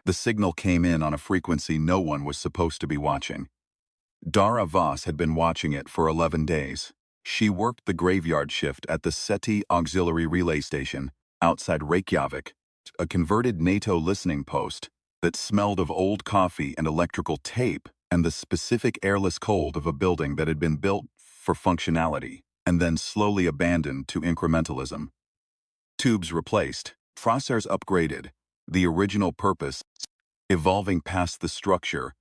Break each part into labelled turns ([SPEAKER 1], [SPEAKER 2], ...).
[SPEAKER 1] The signal came in on a frequency no one was supposed to be watching. Dara Voss had been watching it for 11 days. She worked the graveyard shift at the SETI Auxiliary Relay Station outside Reykjavik, a converted NATO listening post that smelled of old coffee and electrical tape and the specific airless cold of a building that had been built for functionality and then slowly abandoned to incrementalism. Tubes replaced, crosshairs upgraded, the original purpose evolving past the structure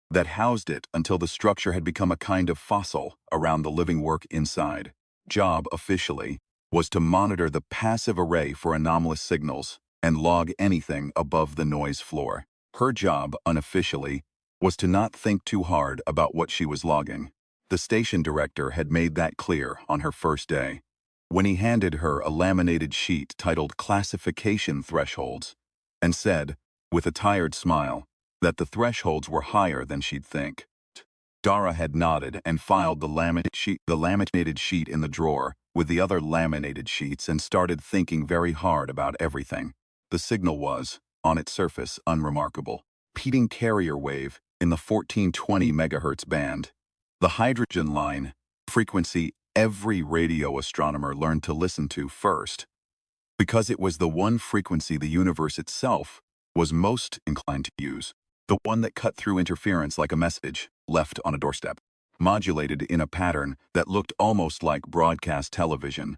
[SPEAKER 1] that housed it until the structure had become a kind of fossil around the living work inside. Job, officially, was to monitor the passive array for anomalous signals and log anything above the noise floor. Her job, unofficially, was to not think too hard about what she was logging. The station director had made that clear on her first day, when he handed her a laminated sheet titled Classification Thresholds, and said, with a tired smile, that the thresholds were higher than she'd think. Dara had nodded and filed the laminated sheet in the drawer with the other laminated sheets and started thinking very hard about everything. The signal was, on its surface, unremarkable. Repeating carrier wave in the 1420 MHz band. The hydrogen line, frequency every radio astronomer learned to listen to first, because it was the one frequency the universe itself was most inclined to use, the one that cut through interference like a message left on a doorstep, modulated in a pattern that looked almost like broadcast television,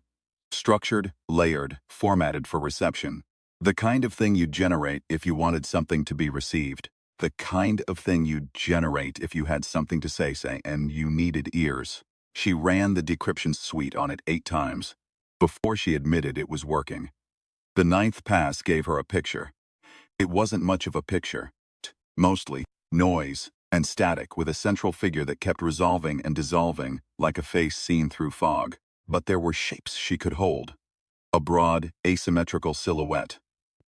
[SPEAKER 1] structured, layered, formatted for reception, the kind of thing you'd generate if you wanted something to be received, the kind of thing you'd generate if you had something to say and you needed ears. She ran the decryption suite on it 8 times before she admitted it was working. The 9th pass gave her a picture. It wasn't much of a picture. Mostly noise and static with a central figure that kept resolving and dissolving like a face seen through fog. But there were shapes she could hold. A broad, asymmetrical silhouette.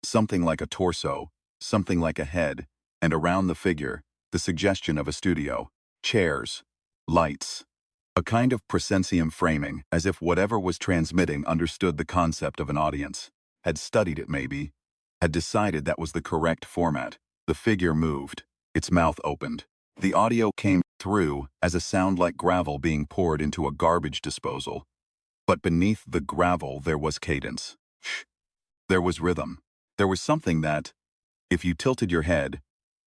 [SPEAKER 1] Something like a torso, something like a head, and around the figure, the suggestion of a studio. Chairs, lights. A kind of proscenium framing, as if whatever was transmitting understood the concept of an audience, had studied it maybe, had decided that was the correct format. The figure moved, its mouth opened. The audio came through as a sound like gravel being poured into a garbage disposal. But beneath the gravel there was cadence. There was rhythm. There was something that, if you tilted your head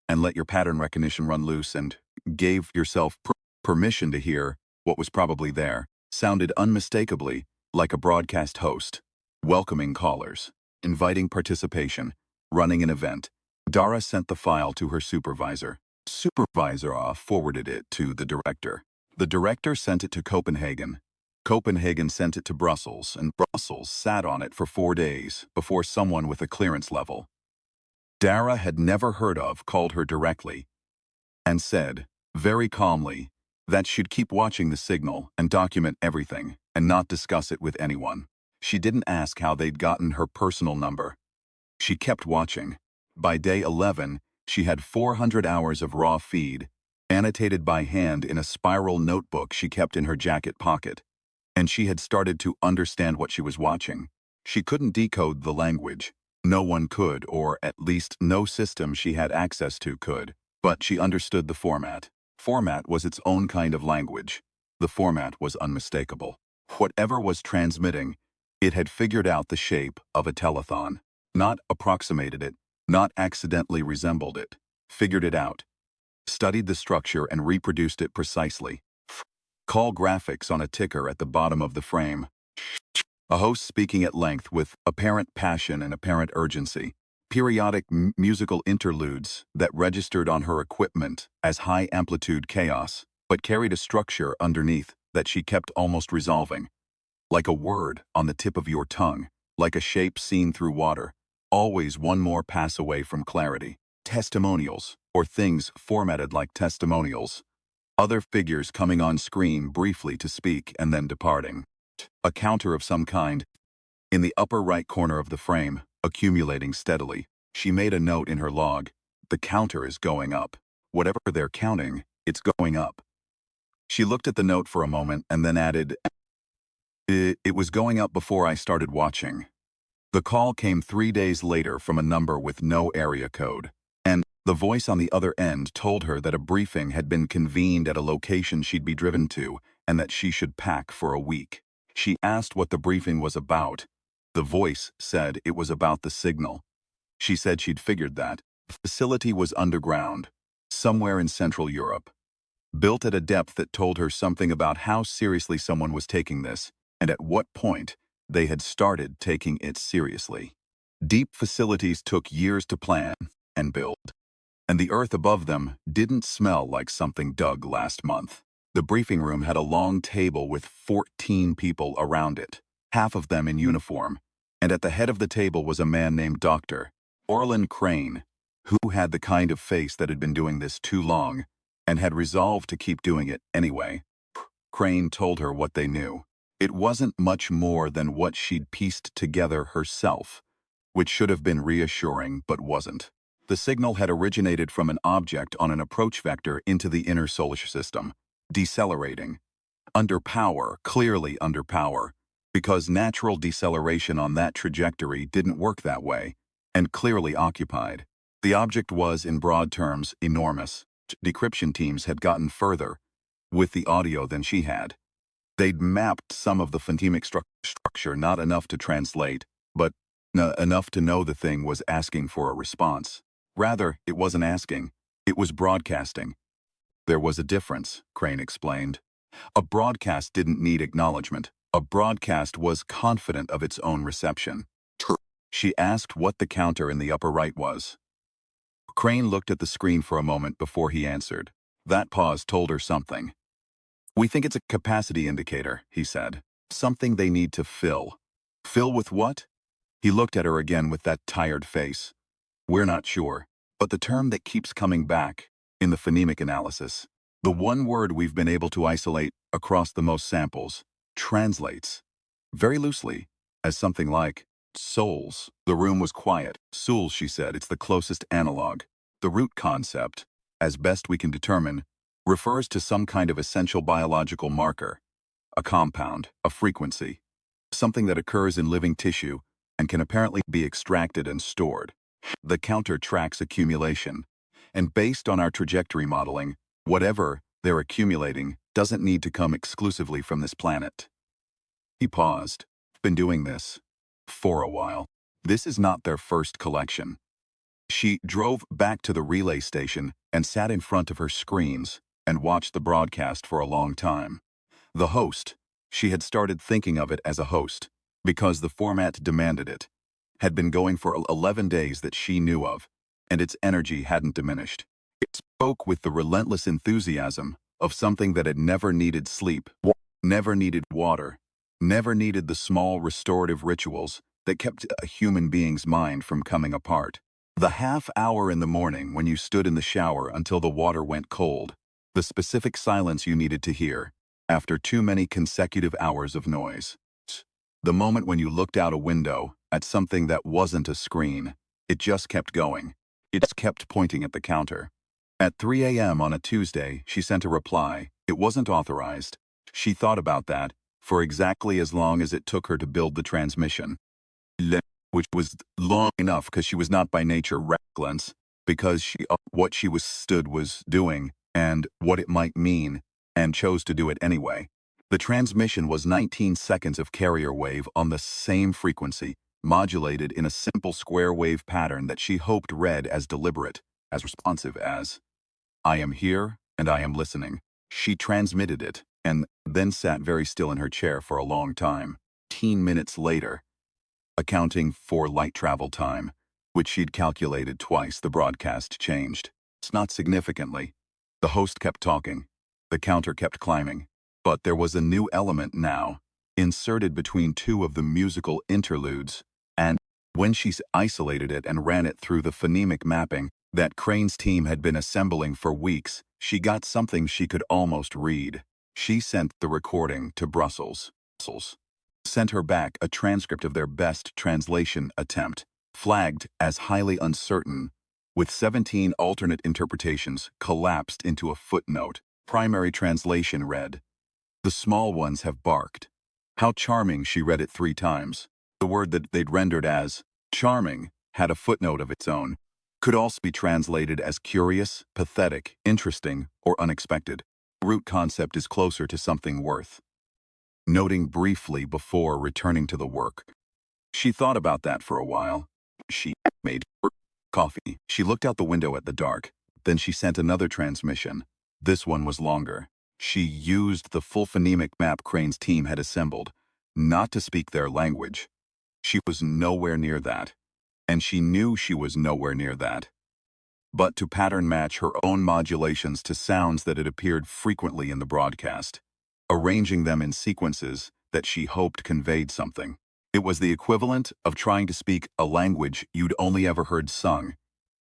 [SPEAKER 1] and let your pattern recognition run loose and gave yourself permission to hear what was probably there, sounded unmistakably like a broadcast host, welcoming callers, inviting participation, running an event. Dara sent the file to her supervisor. Supervisor forwarded it to the director. The director sent it to Copenhagen. Copenhagen sent it to Brussels, and Brussels sat on it for 4 days before someone with a clearance level Dara had never heard of called her directly and said, very calmly, that she'd keep watching the signal and document everything and not discuss it with anyone. She didn't ask how they'd gotten her personal number. She kept watching. By day 11, she had 400 hours of raw feed, annotated by hand in a spiral notebook she kept in her jacket pocket, and she had started to understand what she was watching. She couldn't decode the language. No one could, or at least no system she had access to could, but she understood the format. Format was its own kind of language. The format was unmistakable. Whatever was transmitting, it had figured out the shape of a telethon. Not approximated it, not accidentally resembled it. Figured it out. Studied the structure and reproduced it precisely. Call graphics on a ticker at the bottom of the frame. A host speaking at length with apparent passion and apparent urgency. Periodic musical interludes that registered on her equipment as high-amplitude chaos, but carried a structure underneath that she kept almost resolving. Like a word on the tip of your tongue, like a shape seen through water, always one more pass away from clarity. Testimonials, or things formatted like testimonials. Other figures coming on screen briefly to speak and then departing. A counter of some kind. In the upper right corner of the frame, accumulating steadily. She made a note in her log. The counter is going up. Whatever they're counting, it's going up. She looked at the note for a moment and then added, It was going up before I started watching. The call came 3 days later from a number with no area code. And The voice on the other end told her that a briefing had been convened at a location she'd be driven to and that she should pack for a week. She asked what the briefing was about. The voice said it was about the signal. She said she'd figured that. The facility was underground, somewhere in Central Europe, built at a depth that told her something about how seriously someone was taking this, and at what point they had started taking it seriously. Deep facilities took years to plan and build, and the earth above them didn't smell like something dug last month. The briefing room had a long table with 14 people around it, half of them in uniform, and at the head of the table was a man named Dr. Orlin Crane, who had the kind of face that had been doing this too long and had resolved to keep doing it anyway. Crane told her what they knew. It wasn't much more than what she'd pieced together herself, which should have been reassuring but wasn't. The signal had originated from an object on an approach vector into the inner solar system, decelerating. Under power, clearly under power, because natural deceleration on that trajectory didn't work that way, and clearly occupied. The object was, in broad terms, enormous. Decryption teams had gotten further with the audio than she had. They'd mapped some of the phonemic structure, not enough to translate, but enough to know the thing was asking for a response. Rather, it wasn't asking, it was broadcasting. There was a difference, Crane explained. A broadcast didn't need acknowledgement. A broadcast was confident of its own reception. She asked what the counter in the upper right was. Crane looked at the screen for a moment before he answered. That pause told her something. We think it's a capacity indicator, he said. Something they need to fill. Fill with what? He looked at her again with that tired face. We're not sure, but the term that keeps coming back, in the phonemic analysis, the one word we've been able to isolate across the most samples, translates, very loosely, as something like souls. The room was quiet. Souls, she said, it's the closest analog. The root concept, as best we can determine, refers to some kind of essential biological marker, a compound, a frequency, something that occurs in living tissue and can apparently be extracted and stored. The counter tracks accumulation, and based on our trajectory modeling, whatever they're accumulating doesn't need to come exclusively from this planet. He paused. Been doing this for a while. This is not their first collection. She drove back to the relay station and sat in front of her screens and watched the broadcast for a long time. The host, she had started thinking of it as a host, because the format demanded it, had been going for 11 days that she knew of, and its energy hadn't diminished. It spoke with the relentless enthusiasm of something that had never needed sleep, never needed water, never needed the small restorative rituals that kept a human being's mind from coming apart. The half hour in the morning when you stood in the shower until the water went cold, the specific silence you needed to hear after too many consecutive hours of noise. The moment when you looked out a window at something that wasn't a screen, it just kept going. It just kept pointing at the counter. At 3 a.m. on a Tuesday, she sent a reply. It wasn't authorized. She thought about that for exactly as long as it took her to build the transmission, which was long enough because she was not by nature reckless, because what she was doing and what it might mean, and chose to do it anyway. The transmission was 19 seconds of carrier wave on the same frequency, modulated in a simple square wave pattern that she hoped read as deliberate, as responsive as, I am here and I am listening. She transmitted it and then sat very still in her chair for a long time. 15 minutes later, accounting for light travel time, which she'd calculated twice, the broadcast changed. It's not significantly. The host kept talking. The counter kept climbing. But there was a new element now, inserted between two of the musical interludes, and when she isolated it and ran it through the phonemic mapping that Crane's team had been assembling for weeks, she got something she could almost read. She sent the recording to Brussels. Sent her back a transcript of their best translation attempt, flagged as highly uncertain, with 17 alternate interpretations collapsed into a footnote. Primary translation read, the small ones have barked. How charming, she read it 3 times. The word that they'd rendered as charming had a footnote of its own. could also be translated as curious, pathetic, interesting, or unexpected. The root concept is closer to something worth noting briefly before returning to the work. She thought about that for a while. She made coffee. She looked out the window at the dark. Then she sent another transmission. This one was longer. She used the full phonemic map Crane's team had assembled, not to speak their language. She was nowhere near that, and she knew she was nowhere near that, but to pattern match her own modulations to sounds that had appeared frequently in the broadcast, arranging them in sequences that she hoped conveyed something. It was the equivalent of trying to speak a language you'd only ever heard sung,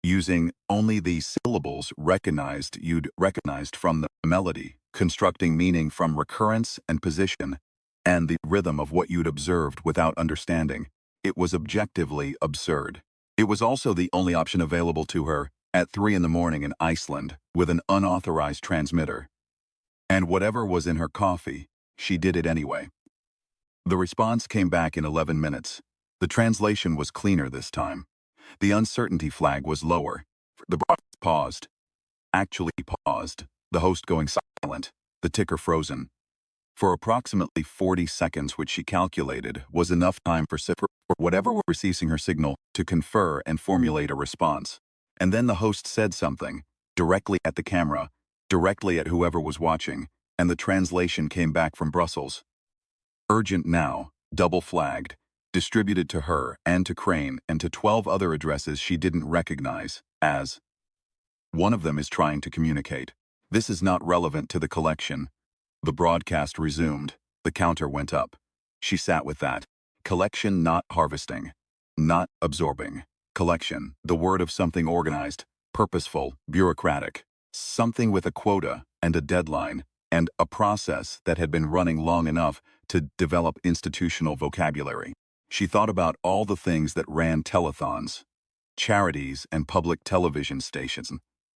[SPEAKER 1] using only the syllables you'd recognized from the melody, constructing meaning from recurrence and position, and the rhythm of what you'd observed without understanding. It was objectively absurd. It was also the only option available to her at 3 in the morning in Iceland with an unauthorized transmitter. And whatever was in her coffee, she did it anyway. The response came back in 11 minutes. The translation was cleaner this time. The uncertainty flag was lower. The broadcast paused. Actually paused. The host going silent. The ticker frozen. For approximately 40 seconds, which she calculated was enough time for whatever were receiving her signal to confer and formulate a response. And then the host said something, directly at the camera, directly at whoever was watching, and the translation came back from Brussels. Urgent now, double flagged, distributed to her and to Crane and to 12 other addresses she didn't recognize, as one of them is trying to communicate. This is not relevant to the collection. The broadcast resumed. The counter went up. She sat with that. Collection, not harvesting. Not absorbing. Collection, the word of something organized, purposeful, bureaucratic. Something with a quota and a deadline, and a process that had been running long enough to develop institutional vocabulary. She thought about all the things that ran telethons, charities and public television stations,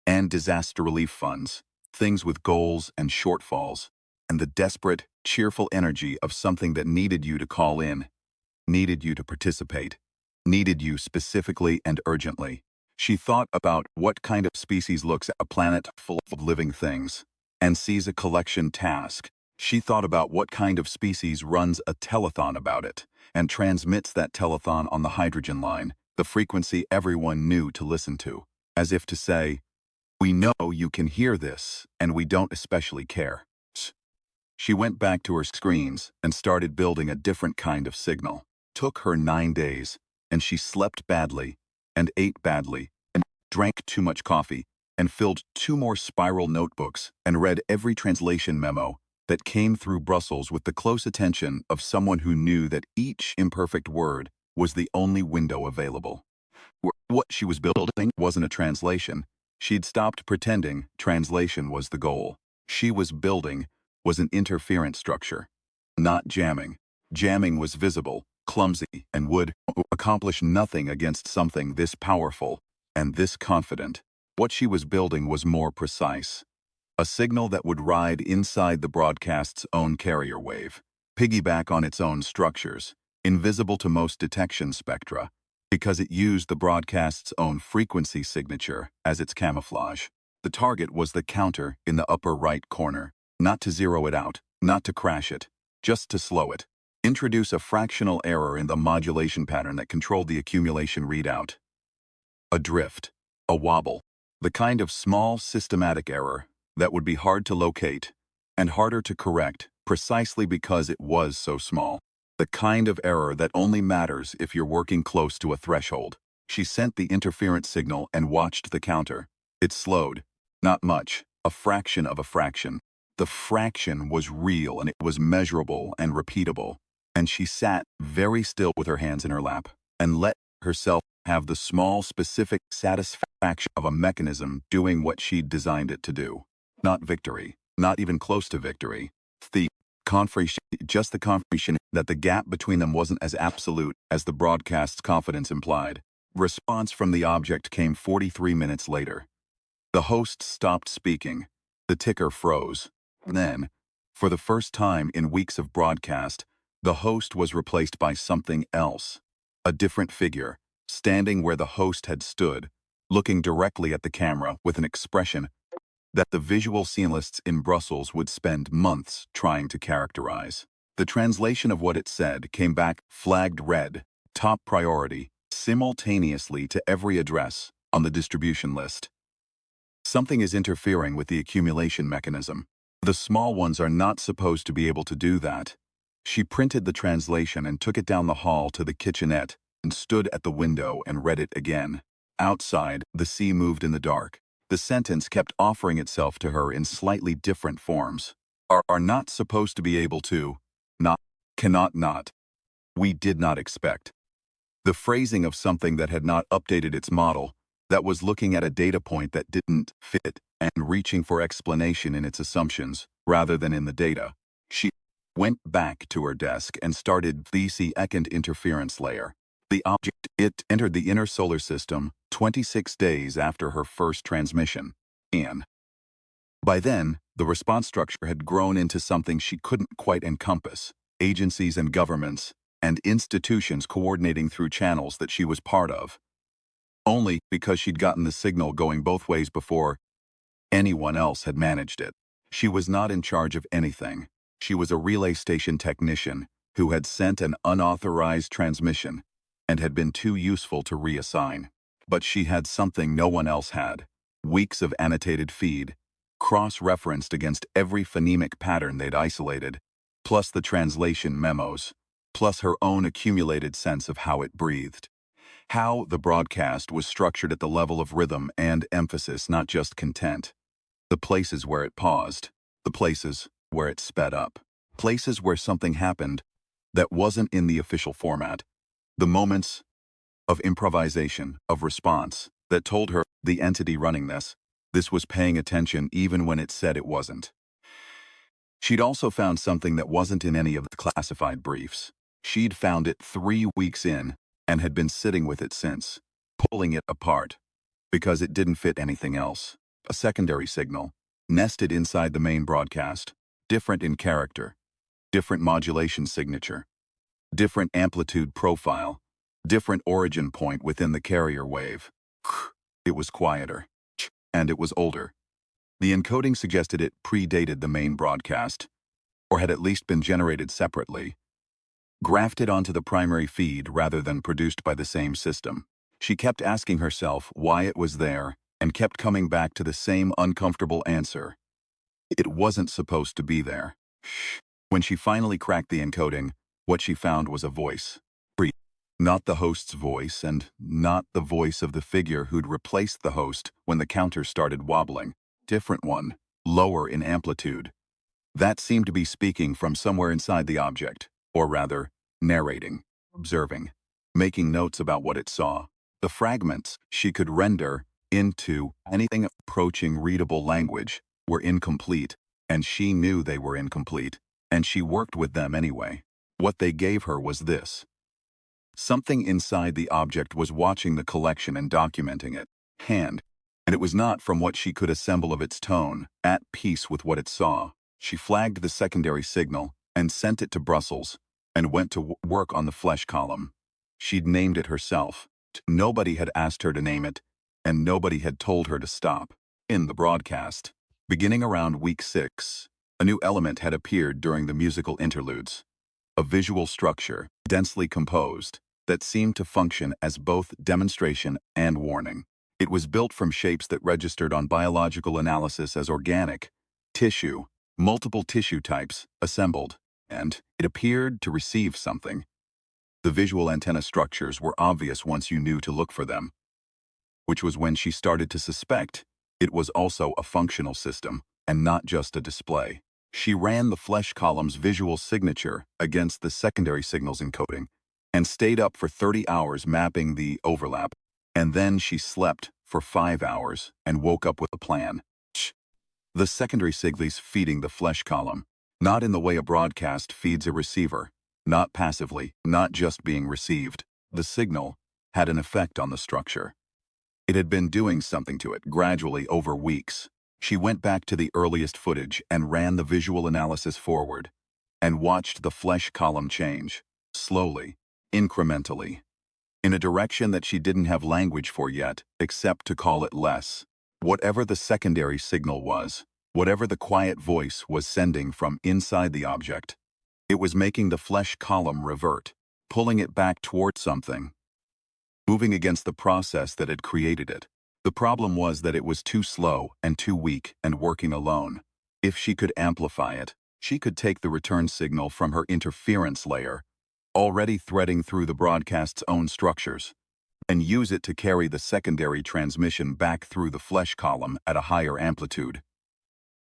[SPEAKER 1] and disaster relief funds, things with goals and shortfalls, and the desperate, cheerful energy of something that needed you to call in, needed you to participate, needed you specifically and urgently. She thought about what kind of species looks at a planet full of living things and sees a collection task. She thought about what kind of species runs a telethon about it and transmits that telethon on the hydrogen line, the frequency everyone knew to listen to, as if to say, "We know you can hear this, and we don't especially care." She went back to her screens and started building a different kind of signal. Took her 9 days, and she slept badly, and ate badly, and drank too much coffee, and filled 2 more spiral notebooks, and read every translation memo that came through Brussels with the close attention of someone who knew that each imperfect word was the only window available. What she was building wasn't a translation. She'd stopped pretending translation was the goal. She was building was an interference structure, not jamming. Jamming was visible, clumsy, and would accomplish nothing against something this powerful and this confident. What she was building was more precise. A signal that would ride inside the broadcast's own carrier wave, piggyback on its own structures, invisible to most detection spectra, because it used the broadcast's own frequency signature as its camouflage. The target was the counter in the upper right corner, not to zero it out, not to crash it, just to slow it. Introduce a fractional error in the modulation pattern that controlled the accumulation readout. A drift, a wobble, the kind of small systematic error that would be hard to locate and harder to correct precisely because it was so small. The kind of error that only matters if you're working close to a threshold. She sent the interference signal and watched the counter. It slowed. Not much, a fraction of a fraction. The fraction was real and it was measurable and repeatable. And she sat very still with her hands in her lap and let herself have the small, specific satisfaction of a mechanism doing what she'd designed it to do. Not victory, not even close to victory. Just the confirmation that the gap between them wasn't as absolute as the broadcast's confidence implied. Response from the object came 43 minutes later. The host stopped speaking. The ticker froze. Then, for the first time in weeks of broadcast, the host was replaced by something else. A different figure, standing where the host had stood, looking directly at the camera with an expression that the visual scenists in Brussels would spend months trying to characterize. The translation of what it said came back flagged red, top priority, simultaneously to every address on the distribution list. Something is interfering with the accumulation mechanism. The small ones are not supposed to be able to do that. She printed the translation and took it down the hall to the kitchenette and stood at the window and read it again. Outside, the sea moved in the dark. The sentence kept offering itself to her in slightly different forms. Are not supposed to be able to, not, cannot not. We did not expect. The phrasing of something that had not updated its model, that was looking at a data point that didn't fit and reaching for explanation in its assumptions rather than in the data. She went back to her desk and started the second interference layer. The object, it entered the inner solar system 26 days after her first transmission. And by then, the response structure had grown into something she couldn't quite encompass, agencies and governments, and institutions coordinating through channels that she was part of. Only because she'd gotten the signal going both ways before anyone else had managed it. She was not in charge of anything. She was a relay station technician who had sent an unauthorized transmission and had been too useful to reassign. But she had something no one else had. Weeks of annotated feed, cross-referenced against every phonemic pattern they'd isolated, plus the translation memos, plus her own accumulated sense of how it breathed. How the broadcast was structured at the level of rhythm and emphasis, not just content. The places where it paused, the places where it sped up, places where something happened that wasn't in the official format, the moments of improvisation, of response, that told her, the entity running this was paying attention even when it said it wasn't. She'd also found something that wasn't in any of the classified briefs. She'd found it 3 weeks in and had been sitting with it since, pulling it apart, because it didn't fit anything else. A secondary signal, nested inside the main broadcast, different in character, different modulation signature, different amplitude profile, different origin point within the carrier wave. It was quieter, and it was older. The encoding suggested it predated the main broadcast, or had at least been generated separately, grafted onto the primary feed rather than produced by the same system. She kept asking herself why it was there and kept coming back to the same uncomfortable answer. It wasn't supposed to be there. When she finally cracked the encoding, what she found was a voice. Not the host's voice and not the voice of the figure who'd replaced the host when the counter started wobbling. Different one, lower in amplitude. That seemed to be speaking from somewhere inside the object, or rather, narrating, observing, making notes about what it saw. The fragments she could render into anything approaching readable language were incomplete, and she knew they were incomplete, and she worked with them anyway. What they gave her was this. Something inside the object was watching the collection and documenting it, and it was not from what she could assemble of its tone, at peace with what it saw. She flagged the secondary signal and sent it to Brussels and went to work on the flesh column. She'd named it herself. Nobody had asked her to name it, and nobody had told her to stop. In the broadcast, beginning around week 6, a new element had appeared during the musical interludes. A visual structure, densely composed, that seemed to function as both demonstration and warning. It was built from shapes that registered on biological analysis as organic, tissue, multiple tissue types, assembled, and it appeared to receive something. The visual antenna structures were obvious once you knew to look for them, which was when she started to suspect it was also a functional system and not just a display. She ran the flesh column's visual signature against the secondary signal's encoding and stayed up for 30 hours mapping the overlap, and then she slept for 5 hours and woke up with a plan. The secondary signals feeding the flesh column, not in the way a broadcast feeds a receiver, not passively, not just being received. The signal had an effect on the structure. It had been doing something to it gradually over weeks. She went back to the earliest footage and ran the visual analysis forward and watched the flesh column change, slowly, incrementally. in a direction that she didn't have language for yet, except to call it less. Whatever the secondary signal was, whatever the quiet voice was sending from inside the object, it was making the flesh column revert, pulling it back toward something, moving against the process that had created it. The problem was that it was too slow and too weak and working alone. If she could amplify it, she could take the return signal from her interference layer, already threading through the broadcast's own structures, and use it to carry the secondary transmission back through the flesh column at a higher amplitude.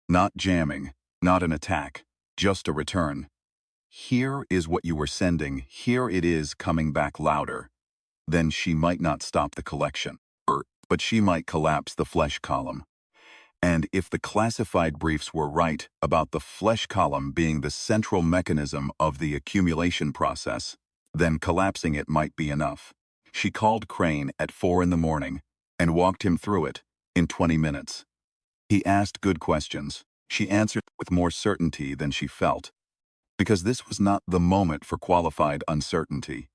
[SPEAKER 1] Not jamming, not an attack, just a return. Here is what you were sending, here it is coming back louder. Then she might not stop the collection, but she might collapse the flesh column. And if the classified briefs were right about the flesh column being the central mechanism of the accumulation process, then collapsing it might be enough. She called Crane at 4 in the morning and walked him through it in 20 minutes. He asked good questions. She answered with more certainty than she felt, because this was not the moment for qualified uncertainty.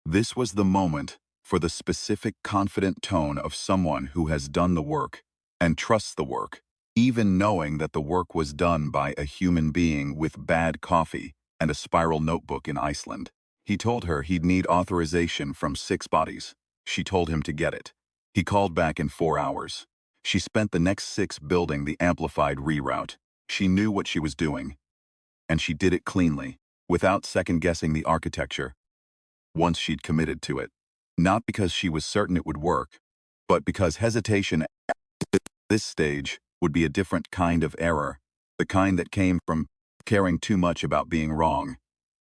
[SPEAKER 1] This was the moment for the specific, confident tone of someone who has done the work and trusts the work, even knowing that the work was done by a human being with bad coffee and a spiral notebook in Iceland. He told her he'd need authorization from 6 bodies. She told him to get it. He called back in 4 hours. She spent the next 6 building the amplified reroute. She knew what she was doing, and she did it cleanly, without second-guessing the architecture, once she'd committed to it. Not because she was certain it would work, but because hesitation at this stage would be a different kind of error, the kind that came from caring too much about being wrong,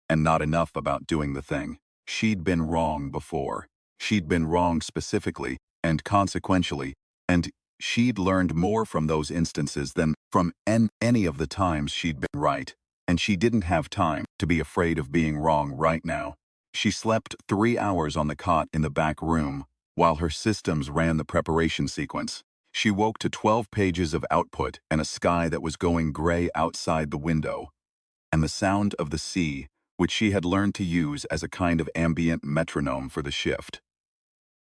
[SPEAKER 1] and not enough about doing the thing. She'd been wrong before. She'd been wrong specifically and consequentially, and she'd learned more from those instances than from any of the times she'd been right, and she didn't have time to be afraid of being wrong right now. She slept 3 hours on the cot in the back room while her systems ran the preparation sequence. She woke to 12 pages of output and a sky that was going gray outside the window, and the sound of the sea, which she had learned to use as a kind of ambient metronome for the shift.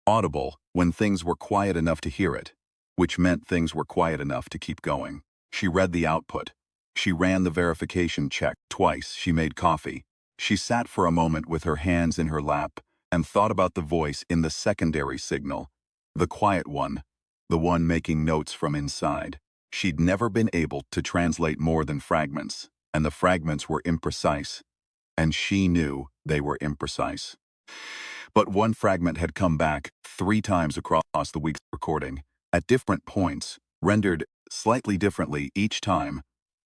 [SPEAKER 1] Audible when things were quiet enough to hear it, which meant things were quiet enough to keep going. She read the output. She ran the verification check twice. She made coffee. She sat for a moment with her hands in her lap and thought about the voice in the secondary signal, the quiet one, the one making notes from inside. She'd never been able to translate more than fragments, and the fragments were imprecise, and she knew they were imprecise. But one fragment had come back 3 times across the week's recording, at different points, rendered slightly differently each time,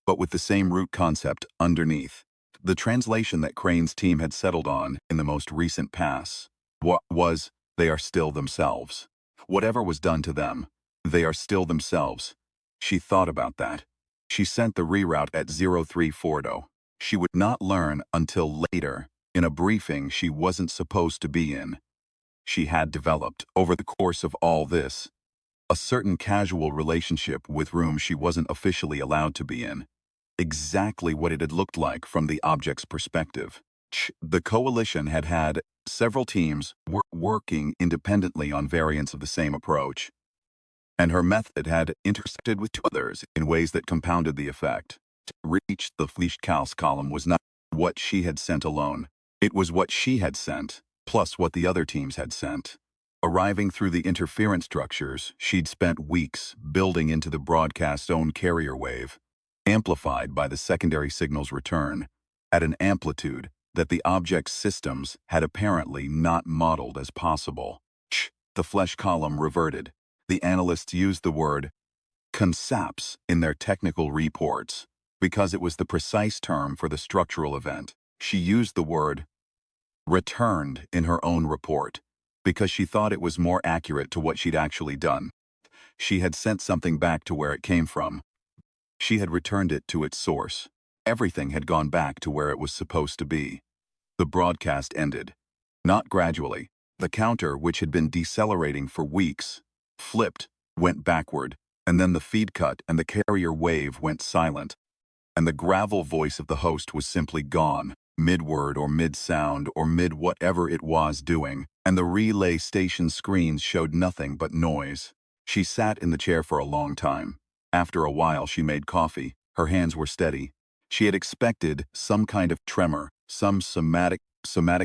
[SPEAKER 1] but with the same root concept underneath. The translation that Crane's team had settled on in the most recent pass was, they are still themselves. Whatever was done to them, they are still themselves. She thought about that. She sent the reroute at 0340. She would not learn until later, in a briefing she wasn't supposed to be in. She had developed, over the course of all this, a certain casual relationship with rooms she wasn't officially allowed to be in. Exactly what it had looked like from the object's perspective. The coalition had had several teams working independently on variants of the same approach, and her method had intersected with 2 others in ways that compounded the effect. To reach the Fleischkaus column was not what she had sent alone. It was what she had sent, plus what the other teams had sent. Arriving through the interference structures, she'd spent weeks building into the broadcast's own carrier wave, amplified by the secondary signal's return, at an amplitude that the object's systems had apparently not modeled as possible. The flesh column reverted. The analysts used the word consaps in their technical reports because it was the precise term for the structural event. She used the word returned in her own report because she thought it was more accurate to what she'd actually done. She had sent something back to where it came from. She had returned it to its source. Everything had gone back to where it was supposed to be. The broadcast ended. Not gradually. The counter, which had been decelerating for weeks, flipped, went backward, and then the feed cut and the carrier wave went silent, and the gravel voice of the host was simply gone. mid-word or mid-sound or mid-whatever it was doing, and the relay station screens showed nothing but noise. She sat in the chair for a long time. After a while she made coffee. Her hands were steady. She had expected some kind of tremor, some somatic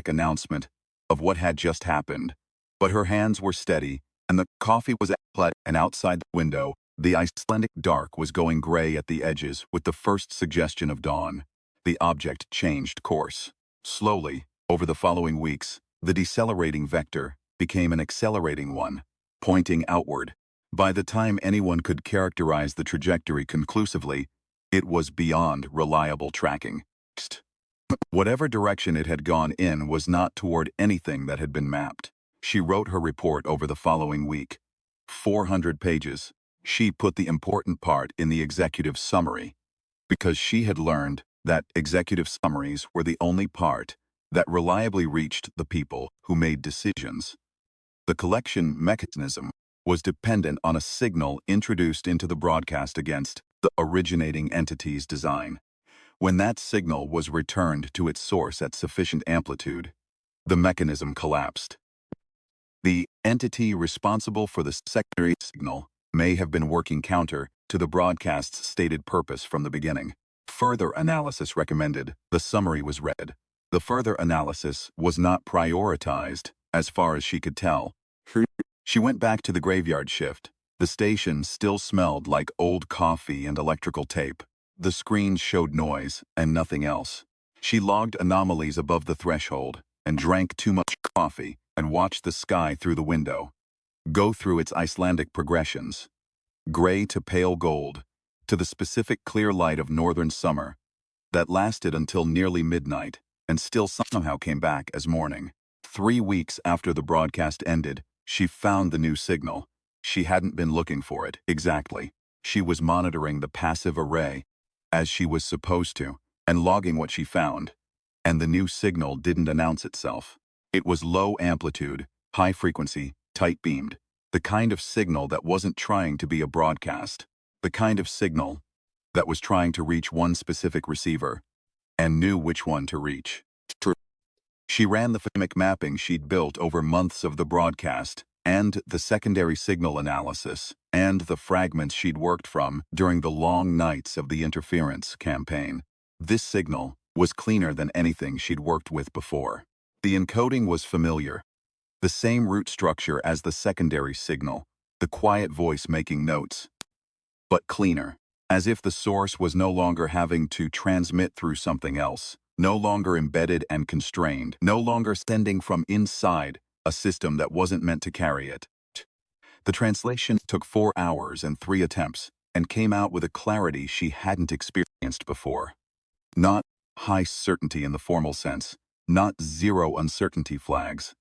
[SPEAKER 1] announcement of what had just happened. But her hands were steady, and the coffee was at and outside the window, the Icelandic dark was going gray at the edges with the first suggestion of dawn. The object changed course. Slowly, over the following weeks, the decelerating vector became an accelerating one, pointing outward. By the time anyone could characterize the trajectory conclusively, it was beyond reliable tracking. Whatever direction it had gone in was not toward anything that had been mapped. She wrote her report over the following week. 400 pages. She put the important part in the executive summary, because she had learned that executive summaries were the only part that reliably reached the people who made decisions. The collection mechanism was dependent on a signal introduced into the broadcast against the originating entity's design. When that signal was returned to its source at sufficient amplitude, the mechanism collapsed. The entity responsible for the secondary signal may have been working counter to the broadcast's stated purpose from the beginning. Further analysis recommended. The summary was read. The further analysis was not prioritized, as far as she could tell. She went back to the graveyard shift. The station still smelled like old coffee and electrical tape. The screens showed noise and nothing else. She logged anomalies above the threshold and drank too much coffee and watched the sky through the window go through its Icelandic progressions. Gray to pale gold, to the specific clear light of northern summer that lasted until nearly midnight and still somehow came back as morning. 3 weeks after the broadcast ended, she found the new signal. She hadn't been looking for it exactly. She was monitoring the passive array as she was supposed to and logging what she found. And the new signal didn't announce itself. It was low amplitude, high frequency, tight beamed. The kind of signal that wasn't trying to be a broadcast. The kind of signal that was trying to reach one specific receiver and knew which one to reach. She ran the phonemic mapping she'd built over months of the broadcast and the secondary signal analysis and the fragments she'd worked from during the long nights of the interference campaign. This signal was cleaner than anything she'd worked with before. The encoding was familiar. The same root structure as the secondary signal, the quiet voice making notes, but cleaner, as if the source was no longer having to transmit through something else, no longer embedded and constrained, no longer sending from inside a system that wasn't meant to carry it. The translation took 4 hours and 3 attempts and came out with a clarity she hadn't experienced before. Not high certainty in the formal sense, not zero uncertainty flags,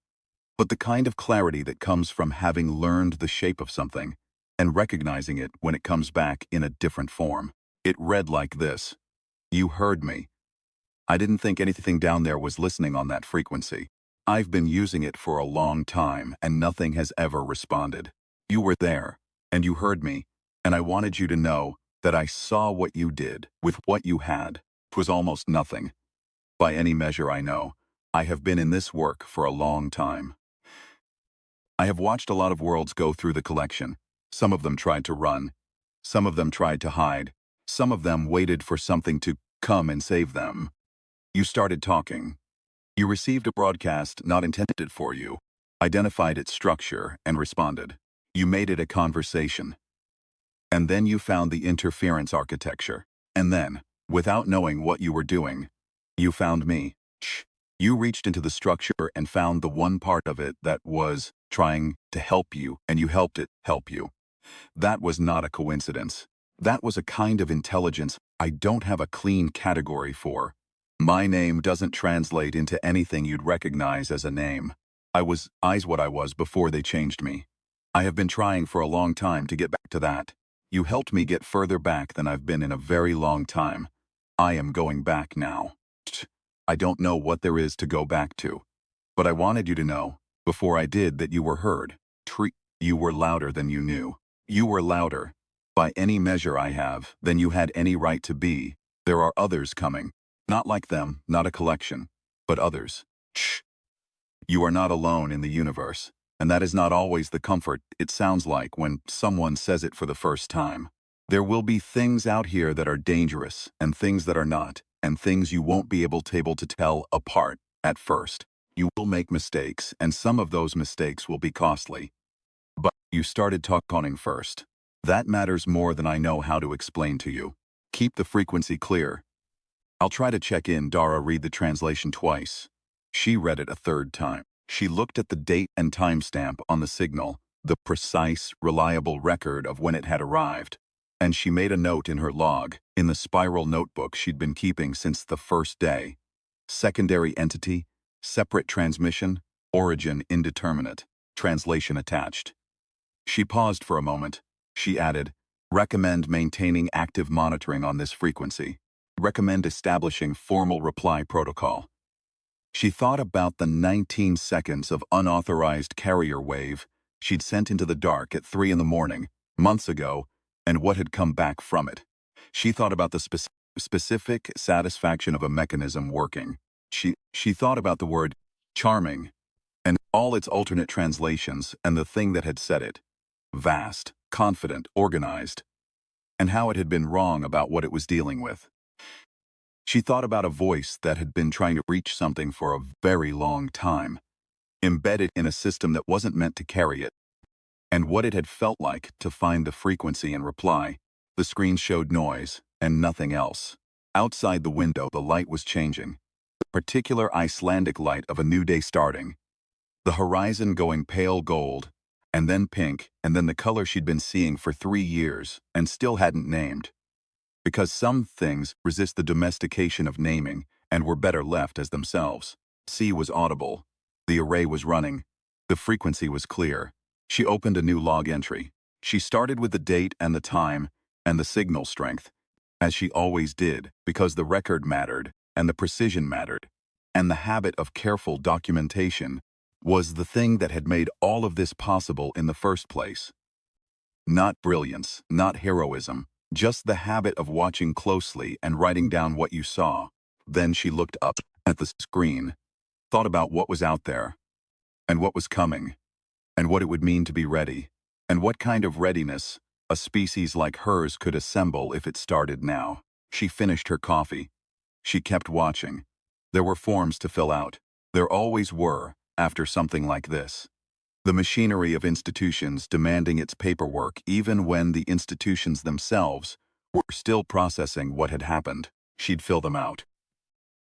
[SPEAKER 1] but the kind of clarity that comes from having learned the shape of something and recognizing it when it comes back in a different form. It read like this. You heard me. I didn't think anything down there was listening on that frequency. I've been using it for a long time and nothing has ever responded. You were there, and you heard me, and I wanted you to know that I saw what you did with what you had. 'Twas almost nothing. By any measure I know, I have been in this work for a long time. I have watched a lot of worlds go through the collection. Some of them tried to run. Some of them tried to hide. Some of them waited for something to come and save them. You started talking. You received a broadcast not intended for you, identified its structure, and responded. You made it a conversation. And then you found the interference architecture. And then, without knowing what you were doing, you found me. You reached into the structure and found the one part of it that was trying to help you, and you helped it help you. That was not a coincidence. That was a kind of intelligence I don't have a clean category for. My name doesn't translate into anything you'd recognize as a name. I was what I was before they changed me. I have been trying for a long time to get back to that. You helped me get further back than I've been in a very long time. I am going back now. I don't know what there is to go back to. But I wanted you to know, before I did, that you were heard. You were louder than you knew. You were louder, by any measure I have, than you had any right to be. There are others coming. Not like them, not a collection, but others. Shh. You are not alone in the universe, and that is not always the comfort it sounds like when someone says it for the first time. There will be things out here that are dangerous, and things that are not, and things you won't be able to tell apart at first. You will make mistakes, and some of those mistakes will be costly. But you started talking first. That matters more than I know how to explain to you. Keep the frequency clear. I'll try to check in. Dara read the translation twice. She read it a third time. She looked at the date and timestamp on the signal, the precise, reliable record of when it had arrived. And she made a note in her log, in the spiral notebook she'd been keeping since the first day. Secondary entity, separate transmission, origin indeterminate, translation attached. She paused for a moment. She added, recommend maintaining active monitoring on this frequency. Recommend establishing formal reply protocol. She thought about the 19 seconds of unauthorized carrier wave she'd sent into the dark at 3 in the morning, months ago, and what had come back from it. She thought about the specific satisfaction of a mechanism working. She thought about the word charming and all its alternate translations and the thing that had said it. Vast, confident, organized, and how it had been wrong about what it was dealing with. She thought about a voice that had been trying to reach something for a very long time, embedded in a system that wasn't meant to carry it, and what it had felt like to find the frequency and reply. The screen showed noise, and nothing else. Outside the window, the light was changing. The particular Icelandic light of a new day starting. The horizon going pale gold, and then pink, and then the color she'd been seeing for 3 years, and still hadn't named. Because some things resist the domestication of naming, and were better left as themselves. C was audible. The array was running. The frequency was clear. She opened a new log entry. She started with the date and the time, and the signal strength, as she always did, because the record mattered, and the precision mattered, and the habit of careful documentation was the thing that had made all of this possible in the first place. Not brilliance, not heroism, just the habit of watching closely and writing down what you saw. Then she looked up at the screen, thought about what was out there, and what was coming, and what it would mean to be ready, and what kind of readiness a species like hers could assemble if it started now. She finished her coffee. She kept watching. There were forms to fill out. There always were, after something like this. The machinery of institutions demanding its paperwork even when the institutions themselves were still processing what had happened. She'd fill them out.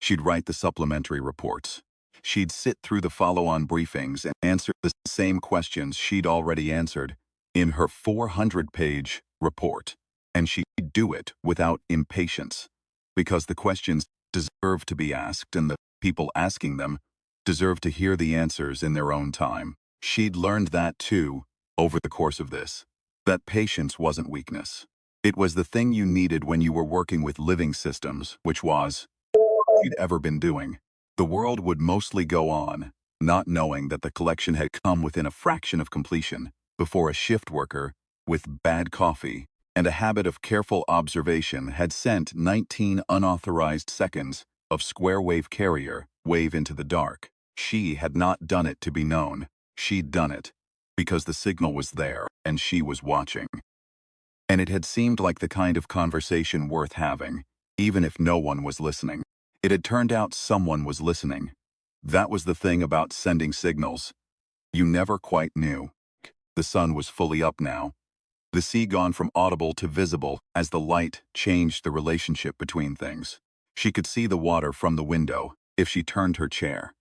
[SPEAKER 1] She'd write the supplementary reports. She'd sit through the follow-on briefings and answer the same questions she'd already answered in her 400-page report. And she'd do it without impatience, because the questions deserved to be asked and the people asking them deserved to hear the answers in their own time. She'd learned that, too, over the course of this. That patience wasn't weakness. It was the thing you needed when you were working with living systems, which was all she'd ever been doing. The world would mostly go on, not knowing that the collection had come within a fraction of completion, before a shift worker, with bad coffee and a habit of careful observation, had sent 19 unauthorized seconds of square wave carrier wave into the dark. She had not done it to be known. She'd done it because the signal was there and she was watching. And it had seemed like the kind of conversation worth having, even if no one was listening. It had turned out someone was listening. That was the thing about sending signals. You never quite knew. The sun was fully up now. The sea gone from audible to visible as the light changed the relationship between things. She could see the water from the window if she turned her chair.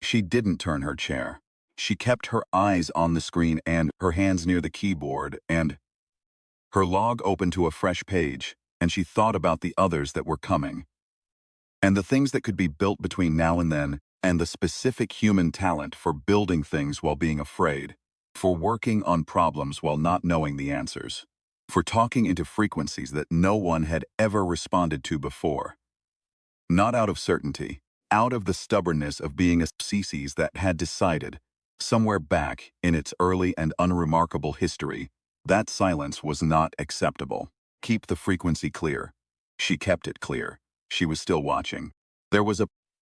[SPEAKER 1] She didn't turn her chair. She kept her eyes on the screen and her hands near the keyboard, and her log opened to a fresh page, and she thought about the others that were coming, and the things that could be built between now and then, and the specific human talent for building things while being afraid, for working on problems while not knowing the answers, for talking into frequencies that no one had ever responded to before. Not out of certainty, out of the stubbornness of being a species that had decided, somewhere back in its early and unremarkable history, that silence was not acceptable. Keep the frequency clear. She kept it clear. she was still watching. There was a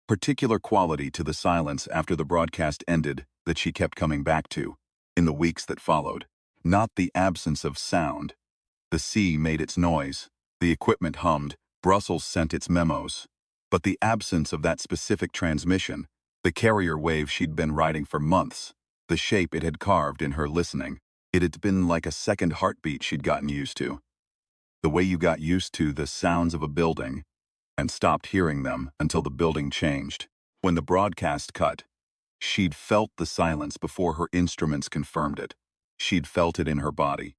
[SPEAKER 1] particular quality to the silence after the broadcast ended that she kept coming back to, in the weeks that followed. Not the absence of sound. The sea made its noise. The equipment hummed. Brussels sent its memos. But the absence of that specific transmission, the carrier wave she'd been riding for months, the shape it had carved in her listening, it had been like a second heartbeat she'd gotten used to. The way you got used to the sounds of a building and stopped hearing them until the building changed. When the broadcast cut, she'd felt the silence before her instruments confirmed it. She'd felt it in her body.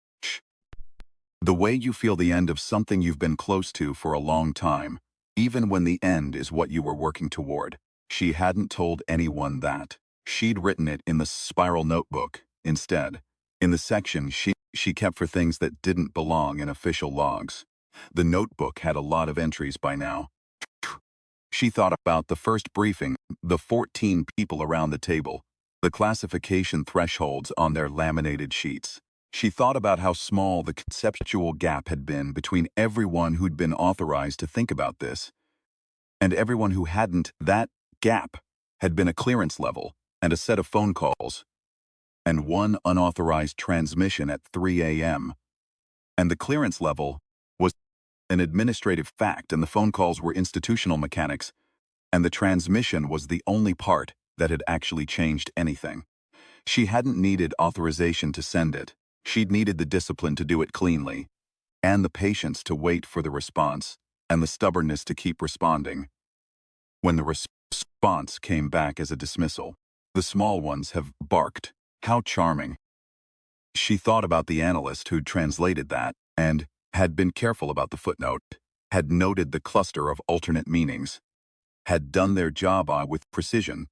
[SPEAKER 1] The way you feel the end of something you've been close to for a long time, even when the end is what you were working toward. She hadn't told anyone that. She'd written it in the spiral notebook, instead, in the section she kept for things that didn't belong in official logs. The notebook had a lot of entries by now. She thought about the first briefing, the 14 people around the table, the classification thresholds on their laminated sheets. She thought about how small the conceptual gap had been between everyone who'd been authorized to think about this and everyone who hadn't. That gap had been a clearance level and a set of phone calls and one unauthorized transmission at 3 a.m. And the clearance level was an administrative fact, and the phone calls were institutional mechanics, and the transmission was the only part that had actually changed anything. She hadn't needed authorization to send it. She'd needed the discipline to do it cleanly, and the patience to wait for the response, and the stubbornness to keep responding. When the response came back as a dismissal, the small ones have barked. How charming. She thought about the analyst who'd translated that, and had been careful about the footnote, had noted the cluster of alternate meanings, had done their job with precision,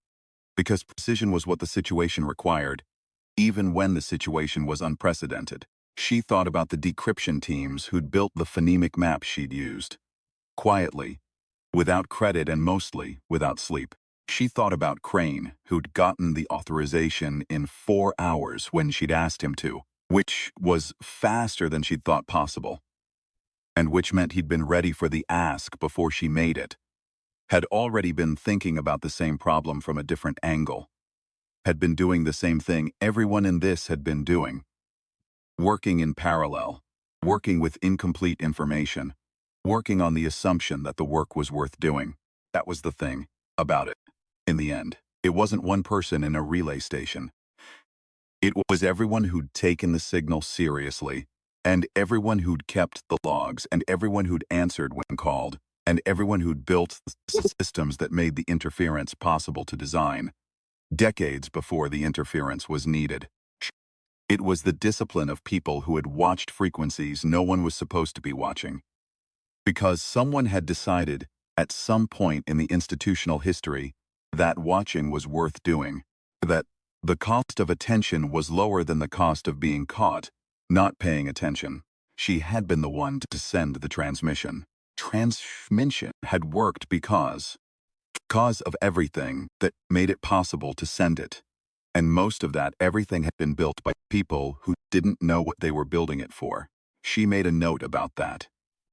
[SPEAKER 1] because precision was what the situation required, even when the situation was unprecedented. She thought about the decryption teams who'd built the phonemic map she'd used. Quietly, without credit and mostly without sleep. She thought about Crane, who'd gotten the authorization in 4 hours when she'd asked him to, which was faster than she'd thought possible, and which meant he'd been ready for the ask before she made it, had already been thinking about the same problem from a different angle, had been doing the same thing everyone in this had been doing, working in parallel, working with incomplete information, working on the assumption that the work was worth doing. That was the thing about it. In the end, it wasn't one person in a relay station. It was everyone who'd taken the signal seriously, and everyone who'd kept the logs, and everyone who'd answered when called, and everyone who'd built the systems that made the interference possible to design, decades before the interference was needed. It was the discipline of people who had watched frequencies no one was supposed to be watching. Because someone had decided, at some point in the institutional history, that watching was worth doing, that the cost of attention was lower than the cost of being caught, not paying attention. She had been the one to send the transmission. Transmission had worked because of everything that made it possible to send it. And most of that everything had been built by people who didn't know what they were building it for. She made a note about that.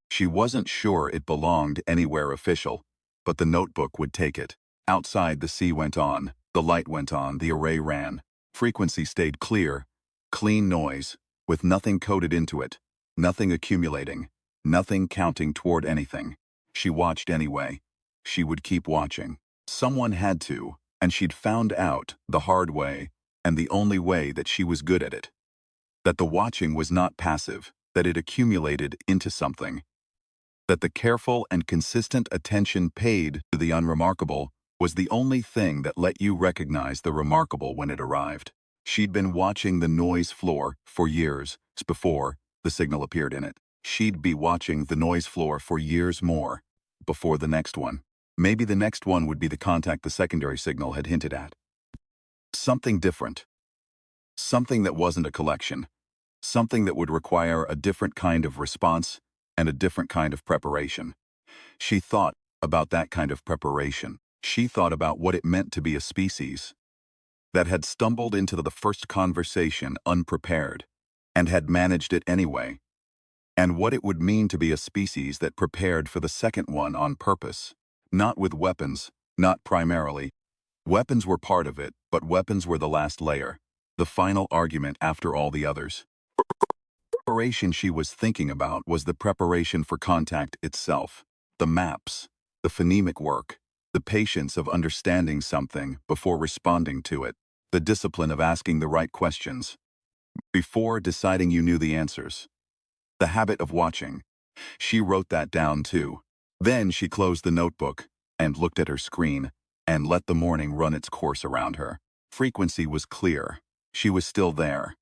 [SPEAKER 1] She wasn't sure it belonged anywhere official, but the notebook would take it. Outside, the sea went on, the light went on, the array ran. Frequency stayed clear, clean noise, with nothing coded into it, nothing accumulating, nothing counting toward anything. She watched anyway. She would keep watching. Someone had to, and she'd found out the hard way, and the only way that she was good at it. That the watching was not passive, that it accumulated into something. That the careful and consistent attention paid to the unremarkable was the only thing that let you recognize the remarkable when it arrived. She'd been watching the noise floor for years before the signal appeared in it. She'd be watching the noise floor for years more before the next one. Maybe the next one would be the contact the secondary signal had hinted at. Something different. Something that wasn't a collection. Something that would require a different kind of response and a different kind of preparation. She thought about that kind of preparation. She thought about what it meant to be a species that had stumbled into the first conversation unprepared and had managed it anyway. and what it would mean to be a species that prepared for the second one on purpose. Not with weapons, not primarily. Weapons were part of it, but weapons were the last layer, the final argument after all the others. The preparation she was thinking about was the preparation for contact itself, the maps, the phonemic work, the patience of understanding something before responding to it, the discipline of asking the right questions before deciding you knew the answers. The habit of watching. She wrote that down too. Then she closed the notebook and looked at her screen and let the morning run its course around her. Frequency was clear. She was still there.